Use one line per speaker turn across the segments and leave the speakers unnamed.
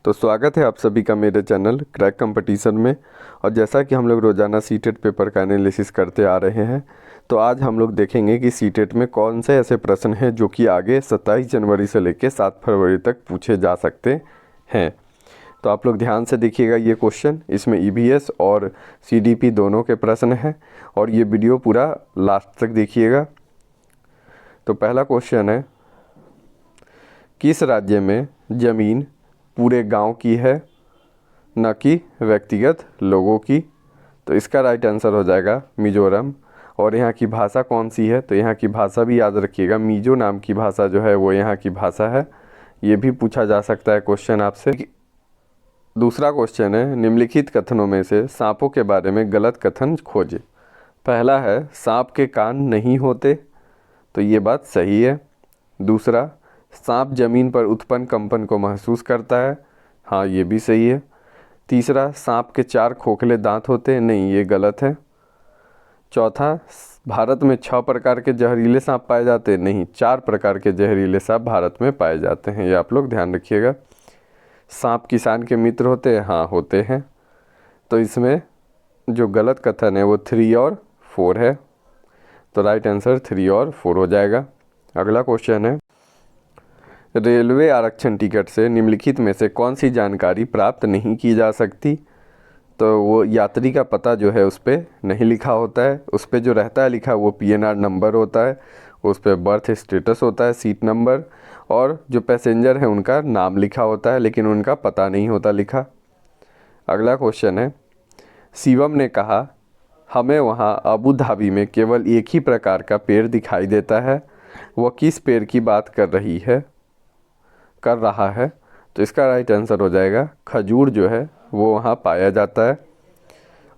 तो स्वागत है आप सभी का मेरे चैनल क्रैक कंपटीशन में। और जैसा कि हम लोग रोज़ाना सीटेट पेपर का एनालिसिस करते आ रहे हैं, तो आज हम लोग देखेंगे कि सीटेट में कौन से ऐसे प्रश्न हैं जो कि आगे 27 जनवरी से लेकर 7 फरवरी तक पूछे जा सकते हैं। तो आप लोग ध्यान से देखिएगा ये क्वेश्चन, इसमें ईवीएस और सीडीपी दोनों के प्रश्न हैं और ये वीडियो पूरा लास्ट तक देखिएगा। तो पहला क्वेश्चन है, किस राज्य में ज़मीन पूरे गांव की है न कि व्यक्तिगत लोगों की? तो इसका राइट आंसर हो जाएगा मिजोरम। और यहाँ की भाषा कौन सी है? तो यहाँ की भाषा भी याद रखिएगा, मिजो नाम की भाषा जो है वो यहाँ की भाषा है। ये भी पूछा जा सकता है क्वेश्चन आपसे। दूसरा क्वेश्चन है, निम्नलिखित कथनों में से सांपों के बारे में गलत कथन खोजें। पहला है, सांप के कान नहीं होते, तो ये बात सही है। दूसरा, सांप जमीन पर उत्पन्न कंपन को महसूस करता है, हाँ ये भी सही है। तीसरा, सांप के 4 खोखले दांत होते हैं, नहीं ये गलत है। चौथा, भारत में 6 प्रकार के जहरीले सांप पाए जाते हैं, नहीं 4 प्रकार के जहरीले सांप भारत में पाए जाते हैं, ये आप लोग ध्यान रखिएगा। सांप किसान के मित्र होते हैं, हाँ होते हैं। तो इसमें जो गलत कथन है वो 3 और 4 है, तो राइट आंसर 3 और 4 हो जाएगा। अगला क्वेश्चन है, रेलवे आरक्षण टिकट से निम्नलिखित में से कौन सी जानकारी प्राप्त नहीं की जा सकती? तो वो यात्री का पता जो है उस पर नहीं लिखा होता है, उस पर जो रहता है लिखा वो पीएनआर नंबर होता है, उस पर बर्थ स्टेटस होता है, सीट नंबर, और जो पैसेंजर है उनका नाम लिखा होता है लेकिन उनका पता नहीं होता लिखा। अगला क्वेश्चन है, शिवम ने कहा हमें वहाँ अबू धाबी में केवल एक ही प्रकार का पेड़ दिखाई देता है, वह किस पेड़ की बात कर रहा है? तो इसका राइट आंसर हो जाएगा खजूर जो है वो वहाँ पाया जाता है।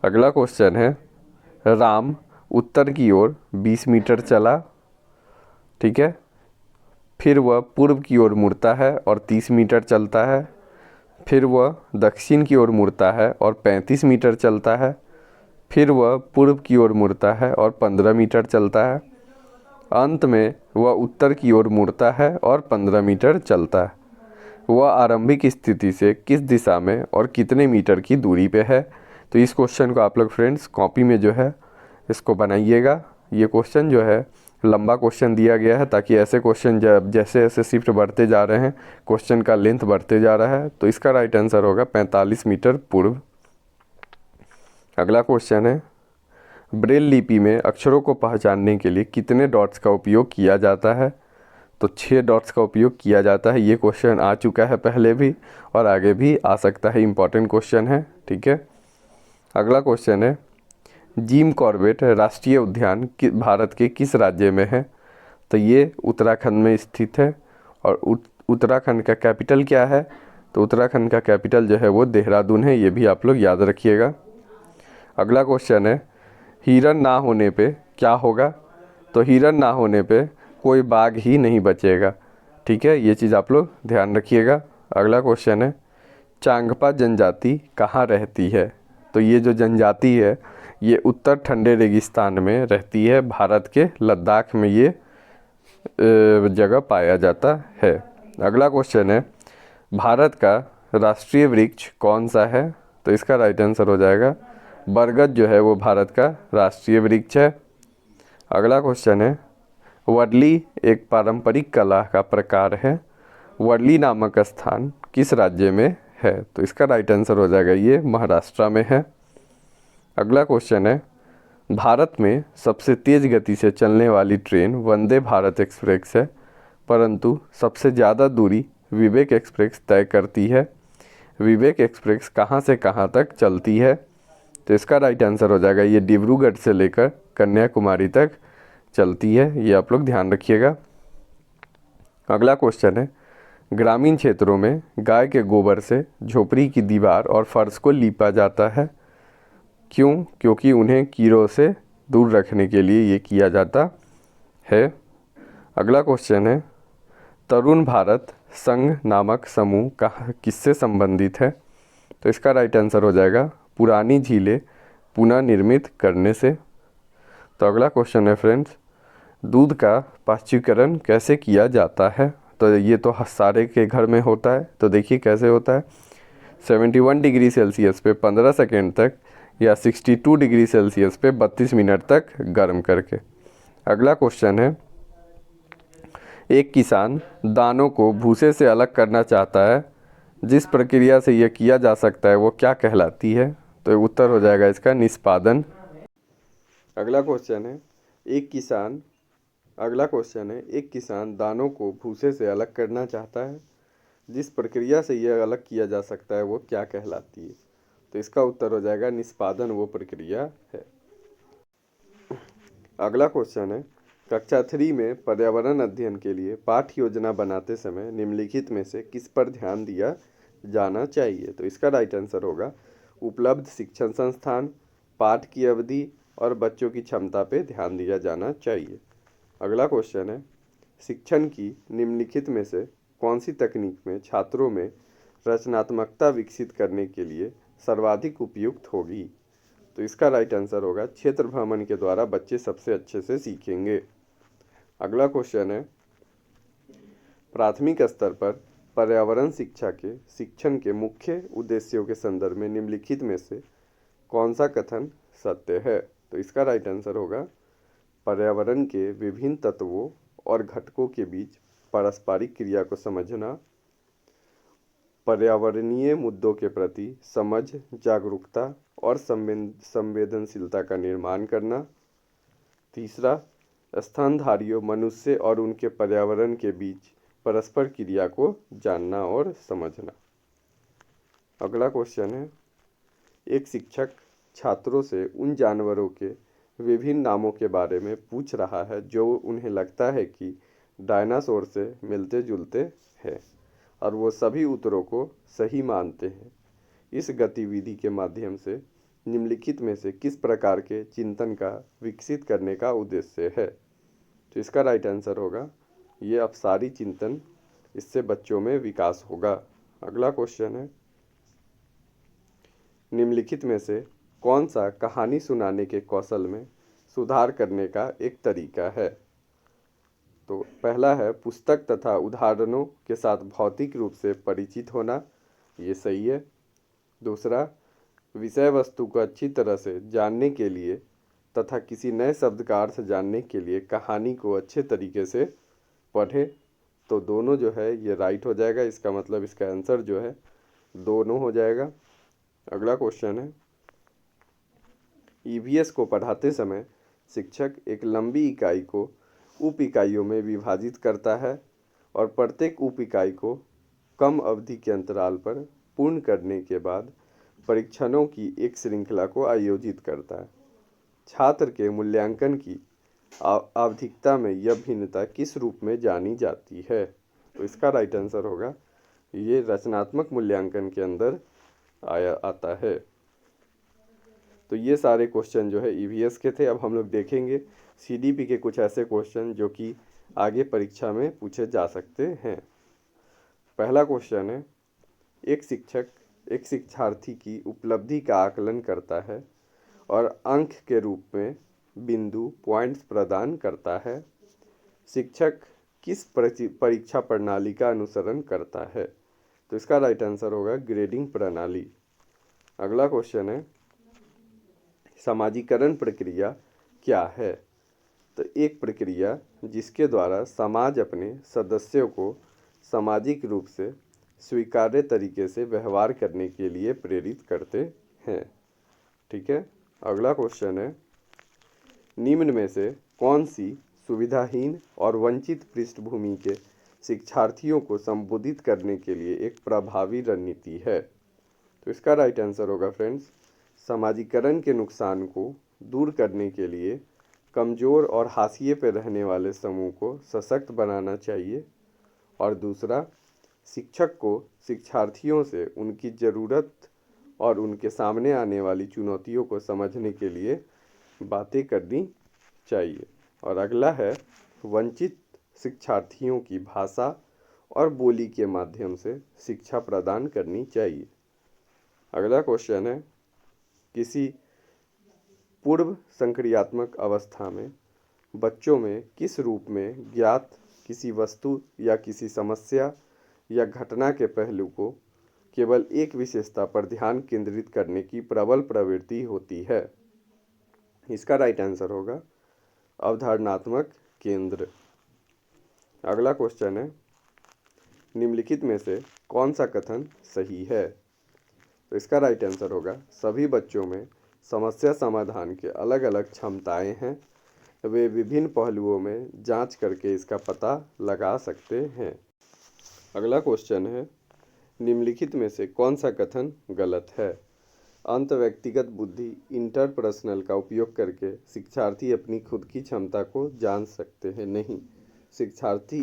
अगला क्वेश्चन है, राम उत्तर की ओर 20 मीटर चला, ठीक है, फिर वह पूर्व की ओर मुड़ता है और 30 मीटर चलता है, फिर वह दक्षिण की ओर मुड़ता है और 35 मीटर चलता है, फिर वह पूर्व की ओर मुड़ता है और 15 मीटर चलता है, अंत में वह उत्तर की ओर मुड़ता है और 15 मीटर चलता है। वह आरंभिक स्थिति से किस दिशा में और कितने मीटर की दूरी पे है? तो इस क्वेश्चन को आप लोग फ्रेंड्स कॉपी में जो है इसको बनाइएगा। ये क्वेश्चन जो है लंबा क्वेश्चन दिया गया है ताकि ऐसे क्वेश्चन जब जैसे जैसे शिफ्ट बढ़ते जा रहे हैं क्वेश्चन का लेंथ बढ़ते जा रहा है। तो इसका राइट आंसर होगा 45 मीटर पूर्व। अगला क्वेश्चन है, ब्रेल लिपि में अक्षरों को पहचानने के लिए कितने डॉट्स का उपयोग किया जाता है? तो 6 डॉट्स का उपयोग किया जाता है। ये क्वेश्चन आ चुका है पहले भी और आगे भी आ सकता है, इम्पॉर्टेंट क्वेश्चन है, ठीक है। अगला क्वेश्चन है, जिम कॉर्बेट राष्ट्रीय उद्यान भारत के किस राज्य में है? तो ये उत्तराखंड में स्थित है। और उत्तराखंड का कैपिटल क्या है? तो उत्तराखंड का कैपिटल जो है वो देहरादून है, ये भी आप लोग याद रखिएगा। अगला क्वेश्चन है, हिरन ना होने पे क्या होगा? तो हिरन ना होने पे कोई बाघ ही नहीं बचेगा, ठीक है, ये चीज़ आप लोग ध्यान रखिएगा। अगला क्वेश्चन है, चांगपा जनजाति कहाँ रहती है? तो ये जो जनजाति है ये उत्तर ठंडे रेगिस्तान में रहती है, भारत के लद्दाख में ये जगह पाया जाता है। अगला क्वेश्चन है, भारत का राष्ट्रीय वृक्ष कौन सा है? तो इसका राइट आंसर हो जाएगा बरगद जो है वो भारत का राष्ट्रीय वृक्ष है। अगला क्वेश्चन है, वर्ली एक पारंपरिक कला का प्रकार है, वर्ली नामक स्थान किस राज्य में है? तो इसका राइट आंसर हो जाएगा ये महाराष्ट्र में है। अगला क्वेश्चन है, भारत में सबसे तेज़ गति से चलने वाली ट्रेन वंदे भारत एक्सप्रेस है, परंतु सबसे ज़्यादा दूरी विवेक एक्सप्रेस तय करती है। विवेक एक्सप्रेस कहाँ से कहाँ तक चलती है? तो इसका राइट आंसर हो जाएगा ये डिब्रूगढ़ से लेकर कन्याकुमारी तक चलती है, ये आप लोग ध्यान रखिएगा। अगला क्वेश्चन है, ग्रामीण क्षेत्रों में गाय के गोबर से झोपड़ी की दीवार और फर्श को लीपा जाता है, क्यों? क्योंकि उन्हें कीड़ों से दूर रखने के लिए ये किया जाता है। अगला क्वेश्चन है, तरुण भारत संघ नामक समूह किससे संबंधित है? तो इसका राइट आंसर हो जाएगा पुरानी झीलें पुनः निर्मित करने से। तो अगला क्वेश्चन है फ्रेंड्स, दूध का पाश्चुकरण कैसे किया जाता है? तो ये तो सारे के घर में होता है, तो देखिए कैसे होता है। 71 डिग्री सेल्सियस पे 15 सेकेंड तक या 62 डिग्री सेल्सियस पे 32 मिनट तक गर्म करके। अगला क्वेश्चन है, एक किसान दानों को भूसे से अलग करना चाहता है, जिस प्रक्रिया से यह किया जा सकता है वो क्या कहलाती है? तो उत्तर हो जाएगा इसका निष्पादन। अगला क्वेश्चन है, एक किसान दानों को भूसे से अलग करना चाहता है, जिस प्रक्रिया से यह अलग किया जा सकता है वो क्या कहलाती है? तो इसका उत्तर हो जाएगा निष्पादन वो प्रक्रिया है। अगला क्वेश्चन है, कक्षा 3 में पर्यावरण अध्ययन के लिए पाठ्य योजना बनाते समय निम्नलिखित में से किस पर ध्यान दिया जाना चाहिए? तो इसका राइट आंसर होगा उपलब्ध शिक्षण संस्थान, पाठ की अवधि और बच्चों की क्षमता पे ध्यान दिया जाना चाहिए। अगला क्वेश्चन है, शिक्षण की निम्नलिखित में से कौन सी तकनीक में छात्रों में रचनात्मकता विकसित करने के लिए सर्वाधिक उपयुक्त होगी? तो इसका राइट आंसर होगा क्षेत्र भ्रमण के द्वारा बच्चे सबसे अच्छे से सीखेंगे। अगला क्वेश्चन है, प्राथमिक स्तर पर पर्यावरण शिक्षा के शिक्षण के मुख्य उद्देश्यों के संदर्भ में निम्नलिखित में से कौन सा कथन सत्य है? तो इसका राइट आंसर होगा पर्यावरण के विभिन्न तत्वों और घटकों के बीच पारस्परिक क्रिया को समझना, पर्यावरणीय मुद्दों के प्रति समझ, जागरूकता और संवेदनशीलता का निर्माण करना। तीसरा, स्थानधारियों मनुष्य और उनके पर्यावरण के बीच परस्पर क्रिया को जानना और समझना। अगला क्वेश्चन है, एक शिक्षक छात्रों से उन जानवरों के विभिन्न नामों के बारे में पूछ रहा है जो उन्हें लगता है कि डायनासोर से मिलते जुलते हैं और वो सभी उत्तरों को सही मानते हैं। इस गतिविधि के माध्यम से निम्नलिखित में से किस प्रकार के चिंतन का विकसित करने का उद्देश्य है? तो इसका राइट आंसर होगा ये अपसारी चिंतन, इससे बच्चों में विकास होगा। अगला क्वेश्चन है, निम्नलिखित में से कौन सा कहानी सुनाने के कौशल में सुधार करने का एक तरीका है? तो पहला है पुस्तक तथा उदाहरणों के साथ भौतिक रूप से परिचित होना, ये सही है। दूसरा, विषय वस्तु को अच्छी तरह से जानने के लिए तथा किसी नए शब्द का अर्थ जानने के लिए कहानी को अच्छे तरीके से पढ़े, तो दोनों जो है ये राइट हो जाएगा। इसका मतलब इसका आंसर जो है दोनों हो जाएगा। अगला क्वेश्चन है, ईवीएस को पढ़ाते समय शिक्षक एक लंबी इकाई को उप इकाइयों में विभाजित करता है और प्रत्येक उप इकाई को कम अवधि के अंतराल पर पूर्ण करने के बाद परीक्षणों की एक श्रृंखला को आयोजित करता है। छात्र के मूल्यांकन की आवधिकता में यह भिन्नता किस रूप में जानी जाती है? तो इसका राइट आंसर होगा ये रचनात्मक मूल्यांकन के अंदर आता है। तो ये सारे क्वेश्चन जो है ईवीएस के थे। अब हम लोग देखेंगे सीडीपी के कुछ ऐसे क्वेश्चन जो कि आगे परीक्षा में पूछे जा सकते हैं। पहला क्वेश्चन है, एक शिक्षक एक शिक्षार्थी की उपलब्धि का आकलन करता है और अंक के रूप में बिंदु पॉइंट्स प्रदान करता है। शिक्षक किस परीक्षा प्रणाली का अनुसरण करता है? तो इसका राइट आंसर होगा ग्रेडिंग प्रणाली। अगला क्वेश्चन है, समाजीकरण प्रक्रिया क्या है? तो एक प्रक्रिया जिसके द्वारा समाज अपने सदस्यों को सामाजिक रूप से स्वीकार्य तरीके से व्यवहार करने के लिए प्रेरित करते हैं। ठीक है। अगला क्वेश्चन है, निम्न में से कौन सी सुविधाहीन और वंचित पृष्ठभूमि के शिक्षार्थियों को संबोधित करने के लिए एक प्रभावी रणनीति है? तो इसका राइट आंसर होगा फ्रेंड्स, समाजीकरण के नुकसान को दूर करने के लिए कमज़ोर और हाशिए पर रहने वाले समूह को सशक्त बनाना चाहिए। और दूसरा, शिक्षक को शिक्षार्थियों से उनकी ज़रूरत और उनके सामने आने वाली चुनौतियों को समझने के लिए बातें करनी चाहिए। और अगला है, वंचित शिक्षार्थियों की भाषा और बोली के माध्यम से शिक्षा प्रदान करनी चाहिए। अगला क्वेश्चन है, किसी पूर्व संक्रियात्मक अवस्था में बच्चों में किस रूप में ज्ञात किसी वस्तु या किसी समस्या या घटना के पहलू को केवल एक विशेषता पर ध्यान केंद्रित करने की प्रबल प्रवृत्ति होती है। इसका राइट आंसर होगा अवधारणात्मक केंद्र। अगला क्वेश्चन है, निम्नलिखित में से कौन सा कथन सही है? तो इसका राइट आंसर होगा सभी बच्चों में समस्या समाधान के अलग अलग क्षमताएं हैं, वे विभिन्न पहलुओं में जांच करके इसका पता लगा सकते हैं। अगला क्वेश्चन है, निम्नलिखित में से कौन सा कथन गलत है? अंत व्यक्तिगत बुद्धि इंटरपर्सनल का उपयोग करके शिक्षार्थी अपनी खुद की क्षमता को जान सकते हैं। नहीं, शिक्षार्थी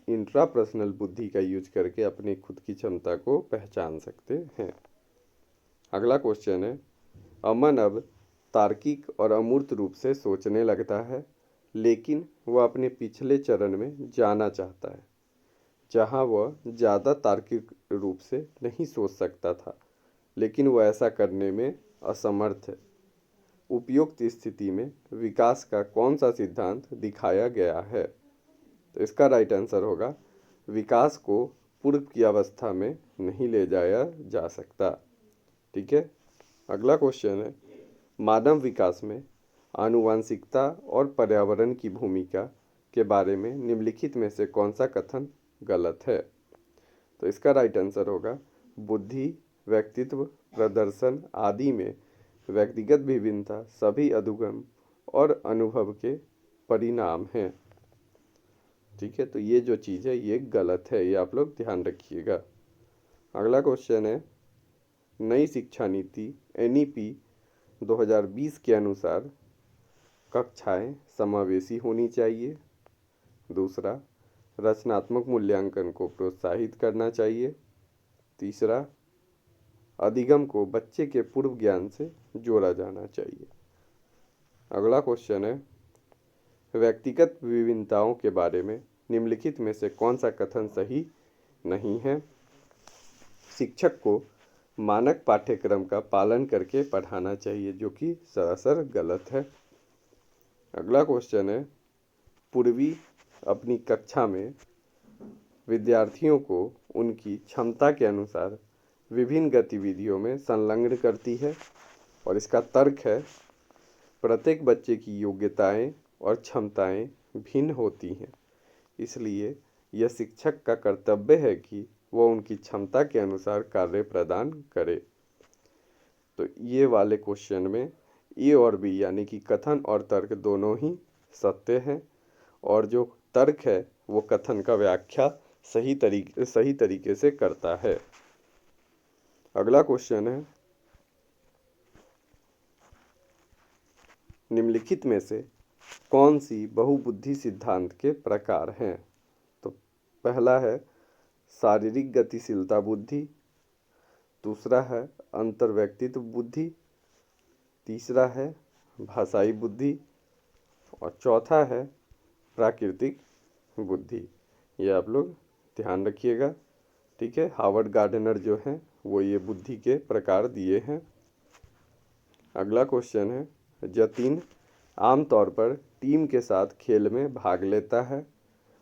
इंट्रापर्सनल बुद्धि का यूज करके अपनी खुद की क्षमता को पहचान सकते हैं। अगला क्वेश्चन है, अमन अब तार्किक और अमूर्त रूप से सोचने लगता है, लेकिन वह अपने पिछले चरण में जाना चाहता है जहां वह ज़्यादा तार्किक रूप से नहीं सोच सकता था, लेकिन वह ऐसा करने में असमर्थ है। उपयुक्त स्थिति में विकास का कौन सा सिद्धांत दिखाया गया है? तो इसका राइट आंसर होगा विकास को पूर्व की अवस्था में नहीं ले जाया जा सकता। ठीक है। अगला क्वेश्चन है, मानव विकास में आनुवंशिकता और पर्यावरण की भूमिका के बारे में निम्नलिखित में से कौन सा कथन गलत है? तो इसका राइट आंसर होगा बुद्धि, व्यक्तित्व, प्रदर्शन आदि में व्यक्तिगत विभिन्नता सभी अधुगम और अनुभव के परिणाम हैं। ठीक है, तो ये जो चीज़ है ये गलत है, ये आप लोग ध्यान रखिएगा। अगला क्वेश्चन है, नई शिक्षा नीति NEP 2020 के अनुसार कक्षाएं समावेशी होनी चाहिए। दूसरा, रचनात्मक मूल्यांकन को प्रोत्साहित करना चाहिए। तीसरा, अधिगम को बच्चे के पूर्व ज्ञान से जोड़ा जाना चाहिए। अगला क्वेश्चन है, व्यक्तिगत विभिन्नताओं के बारे में निम्नलिखित में से कौन सा कथन सही नहीं है? शिक्षक को मानक पाठ्यक्रम का पालन करके पढ़ाना चाहिए, जो कि सरासर गलत है। अगला क्वेश्चन है, पूर्वी अपनी कक्षा में विद्यार्थियों को उनकी क्षमता के अनुसार विभिन्न गतिविधियों में संलग्न करती है और इसका तर्क है प्रत्येक बच्चे की योग्यताएं और क्षमताएं भिन्न होती हैं, इसलिए यह शिक्षक का कर्तव्य है कि वह उनकी क्षमता के अनुसार कार्य प्रदान करे। तो ये वाले क्वेश्चन में ए और बी यानी कि कथन और तर्क दोनों ही सत्य हैं और जो तर्क है वो कथन का व्याख्या सही तरीके से करता है। अगला क्वेश्चन है, निम्नलिखित में से कौन सी बहुबुद्धि सिद्धांत के प्रकार हैं? तो पहला है शारीरिक गतिशीलता बुद्धि, दूसरा है अंतर्व्यक्तित्व बुद्धि, तीसरा है भाषाई बुद्धि और चौथा है प्राकृतिक बुद्धि। ये आप लोग ध्यान रखिएगा। ठीक है, हावर्ड गार्डनर जो हैं वो ये बुद्धि के प्रकार दिए हैं। अगला क्वेश्चन है, जतिन आमतौर पर टीम के साथ खेल में भाग लेता है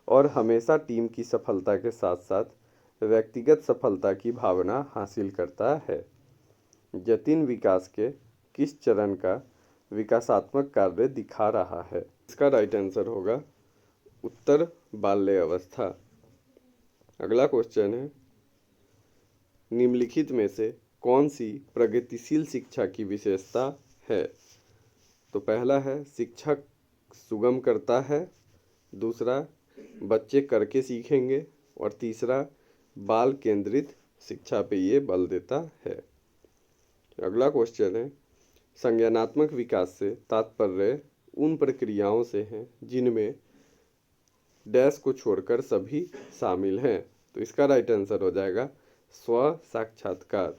और हमेशा टीम की सफलता के साथ साथ व्यक्तिगत सफलता की भावना हासिल करता है। जतिन विकास के किस चरण का विकासात्मक कार्य दिखा रहा है? इसका राइट आंसर होगा उत्तर बाल्य अवस्था। अगला क्वेश्चन है, निम्नलिखित में से कौन सी प्रगतिशील शिक्षा की विशेषता है? तो पहला है शिक्षक सुगम करता है, दूसरा बच्चे करके सीखेंगे और तीसरा बाल केंद्रित शिक्षा पे ये बल देता है। अगला क्वेश्चन है, संज्ञानात्मक विकास से तात्पर्य उन प्रक्रियाओं से हैं जिनमें डैश को छोड़कर सभी शामिल हैं। तो इसका राइट आंसर हो जाएगा स्व साक्षात्कार।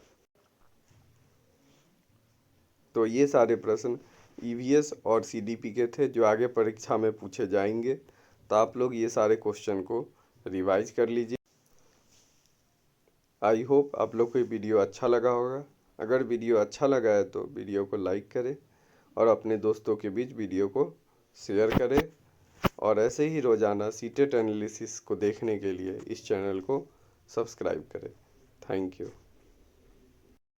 तो ये सारे प्रश्न EVS और CDP के थे जो आगे परीक्षा में पूछे जाएंगे। तो आप लोग ये सारे क्वेश्चन को रिवाइज कर लीजिए। आई होप आप लोग को ये वीडियो अच्छा लगा होगा। अगर वीडियो अच्छा लगा है तो वीडियो को लाइक करें और अपने दोस्तों के बीच वीडियो को शेयर करें और ऐसे ही रोज़ाना सीटेट एनालिसिस को देखने के लिए इस चैनल को सब्सक्राइब करें। Thank you.